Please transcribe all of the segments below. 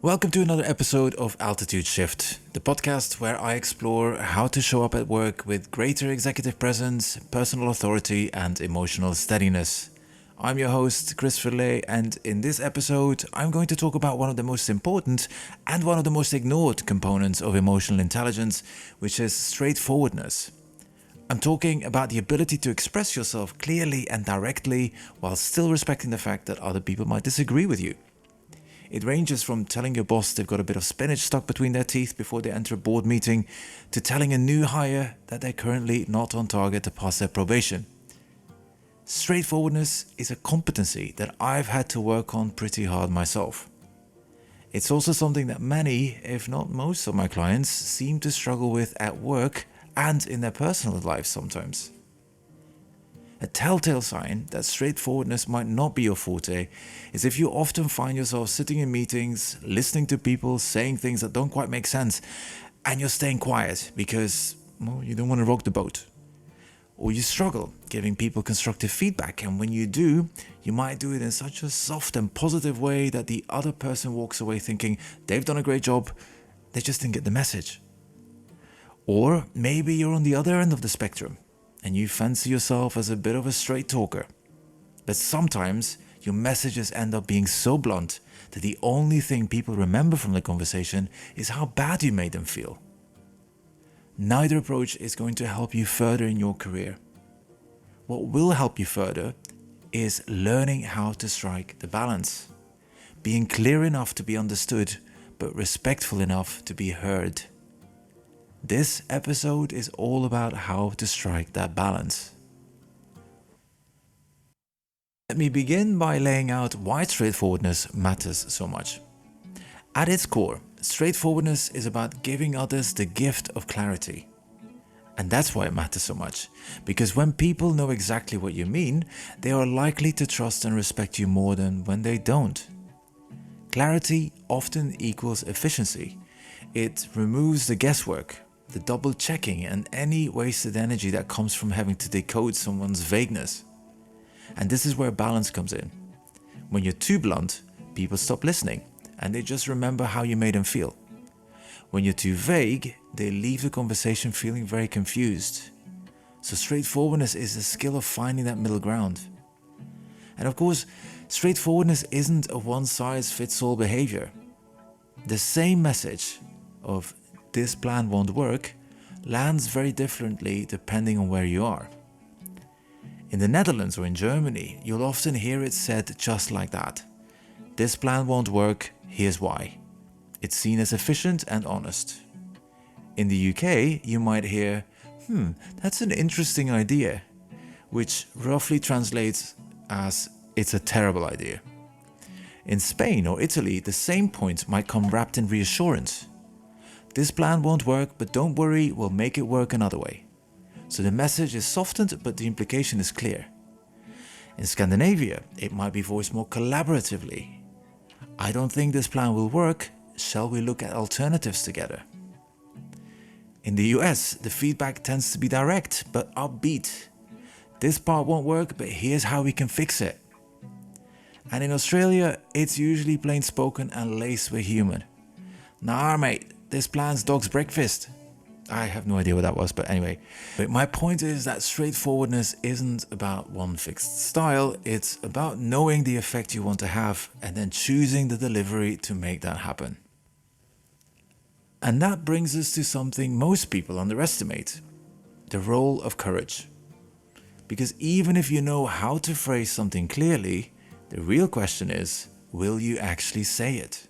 Welcome to another episode of Altitude Shift, the podcast where I explore how to show up at work with greater executive presence, personal authority, and emotional steadiness. I'm your host, Chris Verley, and in this episode, I'm going to talk about one of the most important and one of the most ignored components of emotional intelligence, which is straightforwardness. I'm talking about the ability to express yourself clearly and directly while still respecting the fact that other people might disagree with you. It ranges from telling your boss they've got a bit of spinach stuck between their teeth before they enter a board meeting, to telling a new hire that they're currently not on target to pass their probation. Straightforwardness is a competency that I've had to work on pretty hard myself. It's also something that many, if not most of my clients, seem to struggle with at work and in their personal lives sometimes. A telltale sign that straightforwardness might not be your forte is if you often find yourself sitting in meetings, listening to people saying things that don't quite make sense, and you're staying quiet because, you don't want to rock the boat. Or you struggle giving people constructive feedback, and when you do, you might do it in such a soft and positive way that the other person walks away thinking they've done a great job, they just didn't get the message. Or maybe you're on the other end of the spectrum, and you fancy yourself as a bit of a straight talker. But sometimes your messages end up being so blunt that the only thing people remember from the conversation is how bad you made them feel. Neither approach is going to help you further in your career. What will help you further is learning how to strike the balance. Being clear enough to be understood, but respectful enough to be heard. This episode is all about how to strike that balance. Let me begin by laying out why straightforwardness matters so much. At its core, straightforwardness is about giving others the gift of clarity. And that's why it matters so much, because when people know exactly what you mean, they are likely to trust and respect you more than when they don't. Clarity often equals efficiency. It removes the guesswork, the double checking, and any wasted energy that comes from having to decode someone's vagueness. And this is where balance comes in. When you're too blunt, people stop listening and they just remember how you made them feel. When you're too vague, they leave the conversation feeling very confused. So straightforwardness is the skill of finding that middle ground. And of course, straightforwardness isn't a one-size-fits-all behavior. The same message of "this plan won't work" lands very differently depending on where you are. In the Netherlands or in Germany, you'll often hear it said just like that. "This plan won't work, here's why." It's seen as efficient and honest. In the UK, you might hear, that's an interesting idea, which roughly translates as "it's a terrible idea." In Spain or Italy, the same point might come wrapped in reassurance. "This plan won't work, but don't worry, we'll make it work another way." So the message is softened, but the implication is clear. In Scandinavia, it might be voiced more collaboratively. "I don't think this plan will work, shall we look at alternatives together?" In the US, the feedback tends to be direct, but upbeat. "This part won't work, but here's how we can fix it." And in Australia, it's usually plain spoken and laced with humour. "Nah mate, this plan's dog's breakfast." I have no idea what that was, but anyway. But my point is that straightforwardness isn't about one fixed style, it's about knowing the effect you want to have and then choosing the delivery to make that happen. And that brings us to something most people underestimate: the role of courage. Because even if you know how to phrase something clearly, the real question is, will you actually say it?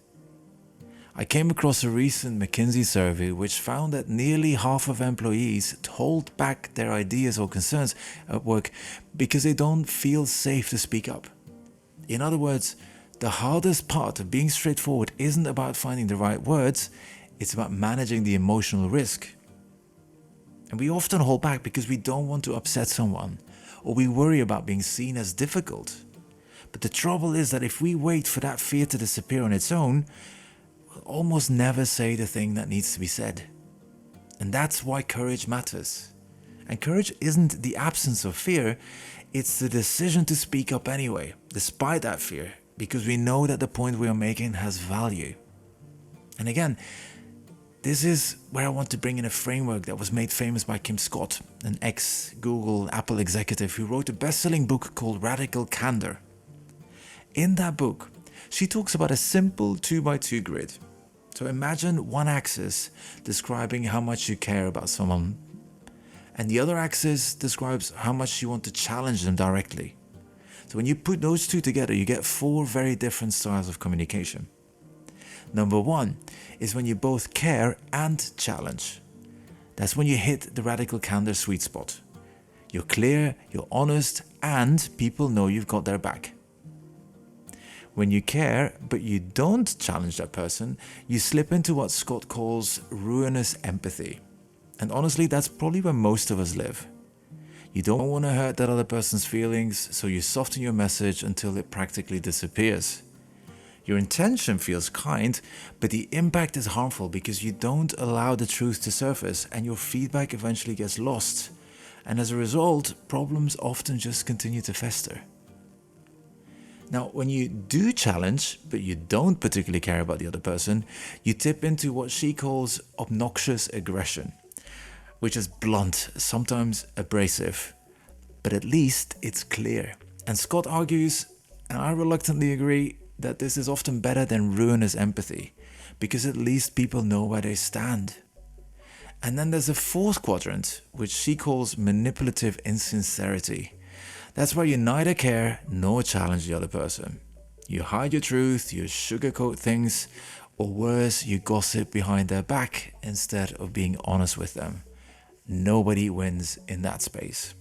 I came across a recent McKinsey survey which found that nearly half of employees hold back their ideas or concerns at work because they don't feel safe to speak up. In other words, the hardest part of being straightforward isn't about finding the right words, it's about managing the emotional risk. And we often hold back because we don't want to upset someone, or we worry about being seen as difficult. But the trouble is that if we wait for that fear to disappear on its own, almost never say the thing that needs to be said. And that's why courage matters. And courage isn't the absence of fear, it's the decision to speak up anyway, despite that fear, because we know that the point we are making has value. And again, this is where I want to bring in a framework that was made famous by Kim Scott, an ex-Google Apple executive who wrote a best-selling book called Radical Candor. In that book, she talks about a simple 2x2 grid. So imagine one axis describing how much you care about someone, and the other axis describes how much you want to challenge them directly. So when you put those two together, you get 4 very different styles of communication. Number 1 is when you both care and challenge. That's when you hit the radical candor sweet spot. You're clear, you're honest, and people know you've got their back. When you care, but you don't challenge that person, you slip into what Scott calls ruinous empathy. And honestly, that's probably where most of us live. You don't want to hurt that other person's feelings, so you soften your message until it practically disappears. Your intention feels kind, but the impact is harmful because you don't allow the truth to surface and your feedback eventually gets lost. And as a result, problems often just continue to fester. Now, when you do challenge, but you don't particularly care about the other person, you tip into what she calls obnoxious aggression, which is blunt, sometimes abrasive, but at least it's clear. And Scott argues, and I reluctantly agree, that this is often better than ruinous empathy, because at least people know where they stand. And then there's a 4th quadrant, which she calls manipulative insincerity. That's where you neither care nor challenge the other person. You hide your truth, you sugarcoat things, or worse, you gossip behind their back instead of being honest with them. Nobody wins in that space.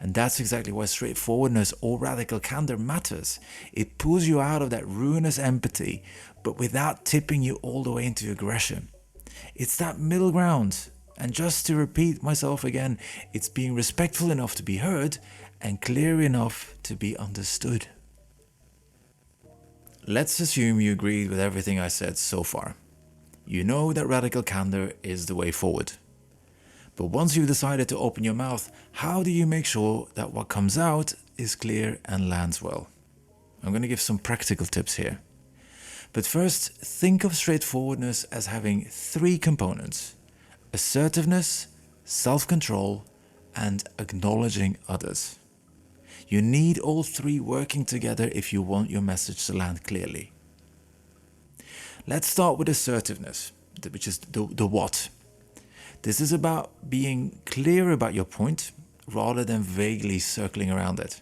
And that's exactly why straightforwardness or radical candor matters. It pulls you out of that ruinous empathy, but without tipping you all the way into aggression. It's that middle ground. And just to repeat myself again, it's being respectful enough to be heard and clear enough to be understood. Let's assume you agreed with everything I said so far. You know that radical candor is the way forward. But once you've decided to open your mouth, how do you make sure that what comes out is clear and lands well? I'm going to give some practical tips here. But first, think of straightforwardness as having 3 components: assertiveness, self-control, and acknowledging others. You need all 3 working together if you want your message to land clearly. Let's start with assertiveness, which is the what. This is about being clear about your point rather than vaguely circling around it.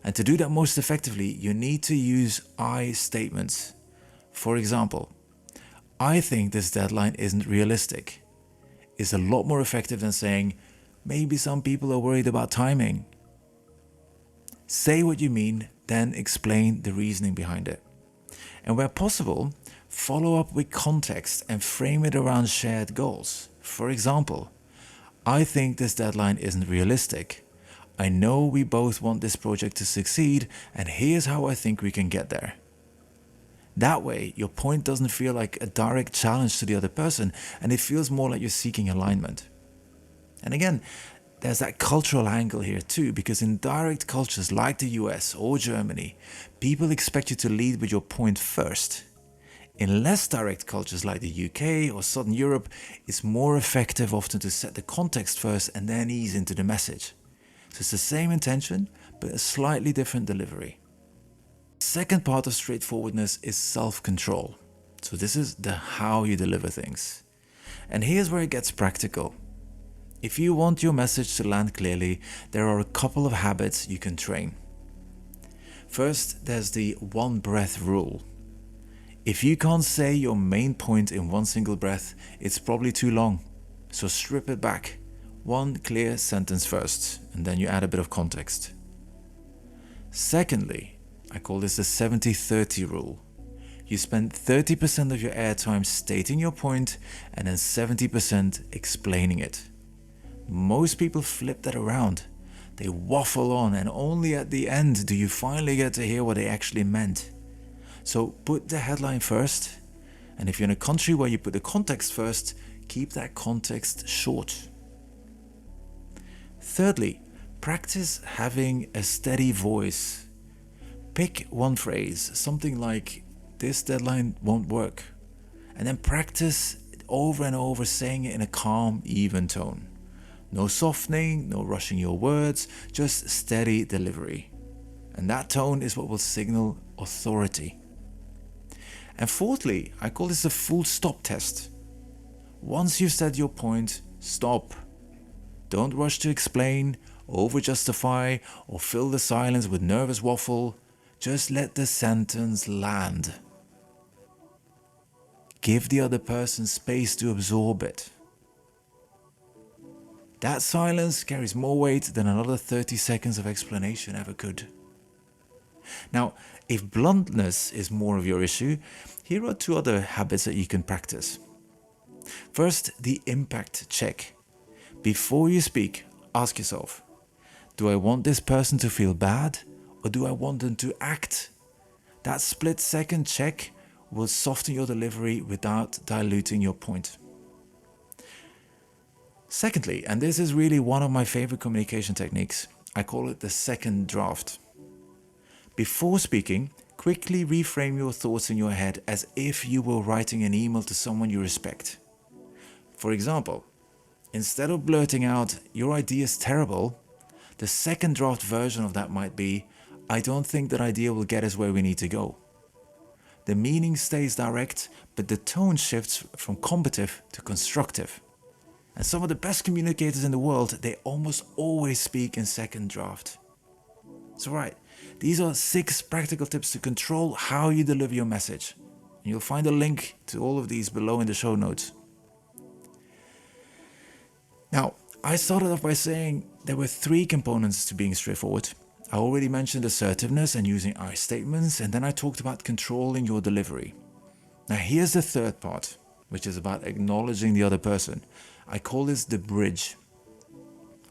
And to do that most effectively, you need to use I statements. For example, I think this deadline isn't realistic. Is a lot more effective than saying, maybe some people are worried about timing. Say what you mean, then explain the reasoning behind it. And where possible, follow up with context and frame it around shared goals. For example, I think this deadline isn't realistic. I know we both want this project to succeed, and here's how I think we can get there. That way, your point doesn't feel like a direct challenge to the other person, and it feels more like you're seeking alignment. And again, there's that cultural angle here too, because in direct cultures like the US or Germany, people expect you to lead with your point first. In less direct cultures like the UK or Southern Europe, it's more effective often to set the context first and then ease into the message. So it's the same intention, but a slightly different delivery. The second part of straightforwardness is self-control. So this is the how you deliver things. And here's where it gets practical. If you want your message to land clearly, there are a couple of habits you can train. First, there's the 1 breath rule. If you can't say your main point in 1 single breath, it's probably too long. So strip it back. 1 clear sentence first, and then you add a bit of context. Secondly, I call this the 70-30 rule. You spend 30% of your airtime stating your point and then 70% explaining it. Most people flip that around. They waffle on, and only at the end do you finally get to hear what they actually meant. So put the headline first, and if you're in a country where you put the context first, keep that context short. Thirdly, practice having a steady voice. Pick 1 phrase, something like, this deadline won't work. and then practice over and over saying it in a calm, even tone. No softening, no rushing your words, just steady delivery. And that tone is what will signal authority. And fourthly, I call this a full stop test. Once you've said your point, stop. Don't rush to explain, over-justify, or fill the silence with nervous waffle. Just let the sentence land. Give the other person space to absorb it. That silence carries more weight than another 30 seconds of explanation ever could. Now, if bluntness is more of your issue, here are 2 other habits that you can practice. First, the impact check. Before you speak, ask yourself, do I want this person to feel bad or do I want them to act? That split-second check will soften your delivery without diluting your point. Secondly, and this is really one of my favorite communication techniques, I call it the second draft. Before speaking, quickly reframe your thoughts in your head as if you were writing an email to someone you respect. For example, instead of blurting out, your idea is terrible, the second draft version of that might be, I don't think that idea will get us where we need to go. The meaning stays direct, but the tone shifts from combative to constructive. And some of the best communicators in the world, they almost always speak in second draft. So right, these are 6 practical tips to control how you deliver your message. And you'll find a link to all of these below in the show notes. Now, I started off by saying there were 3 components to being straightforward. I already mentioned assertiveness and using I statements, and then I talked about controlling your delivery. Now here's the third part, which is about acknowledging the other person. I call this the bridge.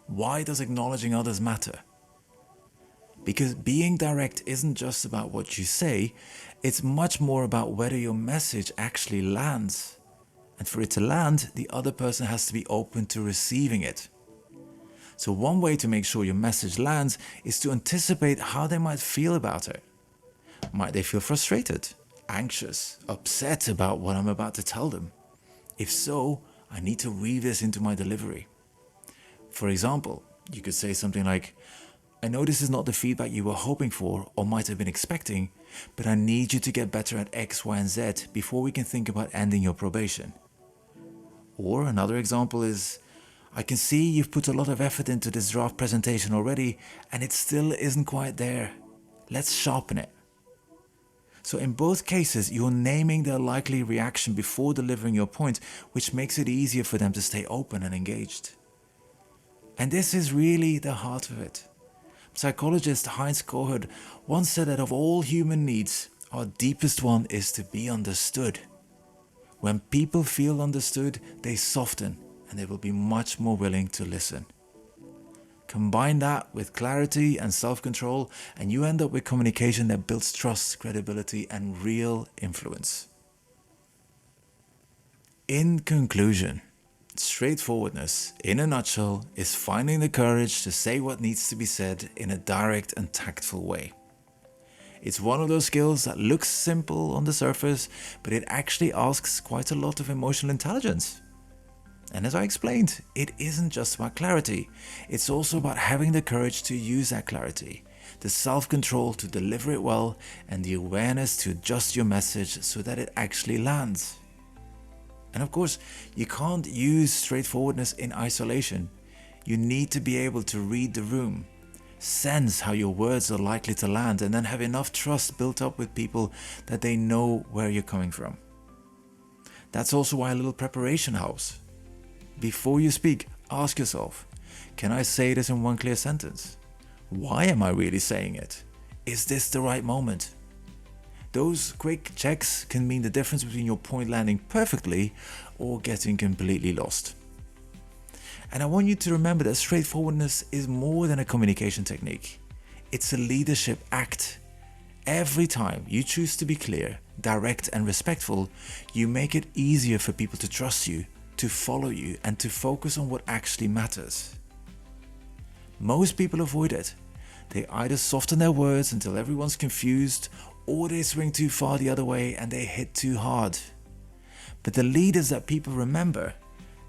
Why does acknowledging others matter? Because being direct isn't just about what you say, it's much more about whether your message actually lands. And for it to land, the other person has to be open to receiving it. So one way to make sure your message lands is to anticipate how they might feel about it. Might they feel frustrated, anxious, upset about what I'm about to tell them? If so, I need to weave this into my delivery. For example, you could say something like, I know this is not the feedback you were hoping for or might have been expecting, but I need you to get better at X, Y, and Z before we can think about ending your probation. Or another example is, I can see you've put a lot of effort into this draft presentation already and it still isn't quite there. Let's sharpen it. So in both cases, you're naming their likely reaction before delivering your point, which makes it easier for them to stay open and engaged. And this is really the heart of it. Psychologist Heinz Kohut once said that of all human needs, our deepest one is to be understood. When people feel understood, they soften and they will be much more willing to listen. Combine that with clarity and self-control and you end up with communication that builds trust, credibility, and real influence. In conclusion, straightforwardness, in a nutshell, is finding the courage to say what needs to be said in a direct and tactful way. It's one of those skills that looks simple on the surface, but it actually asks quite a lot of emotional intelligence. And as I explained, it isn't just about clarity, it's also about having the courage to use that clarity, the self-control to deliver it well, and the awareness to adjust your message so that it actually lands. And of course, you can't use straightforwardness in isolation. You need to be able to read the room, sense how your words are likely to land, and then have enough trust built up with people that they know where you're coming from. That's also why a little preparation helps. Before you speak, ask yourself, can I say this in one clear sentence? Why am I really saying it? Is this the right moment? Those quick checks can mean the difference between your point landing perfectly or getting completely lost. And I want you to remember that straightforwardness is more than a communication technique. It's a leadership act. Every time you choose to be clear, direct, and respectful, you make it easier for people to trust you, to follow you, and to focus on what actually matters. Most people avoid it. They either soften their words until everyone's confused, or they swing too far the other way and they hit too hard. But the leaders that people remember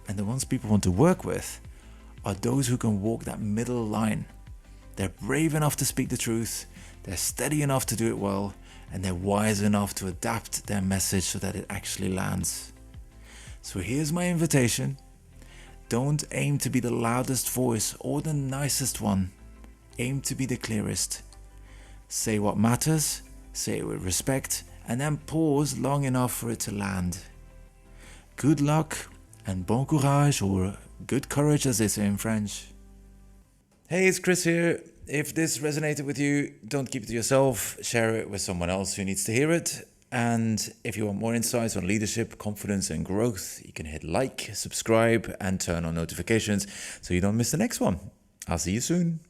and the ones people want to work with are those who can walk that middle line. They're brave enough to speak the truth, they're steady enough to do it well, and they're wise enough to adapt their message so that it actually lands. So here's my invitation. Don't aim to be the loudest voice or the nicest one. Aim to be the clearest. Say what matters, say it with respect, and then pause long enough for it to land. Good luck and bon courage, or good courage as they say in French. Hey, it's Chris here. If this resonated with you, don't keep it to yourself. Share it with someone else who needs to hear it. And if you want more insights on leadership, confidence, and growth, you can hit like, subscribe, and turn on notifications so you don't miss the next one. I'll see you soon.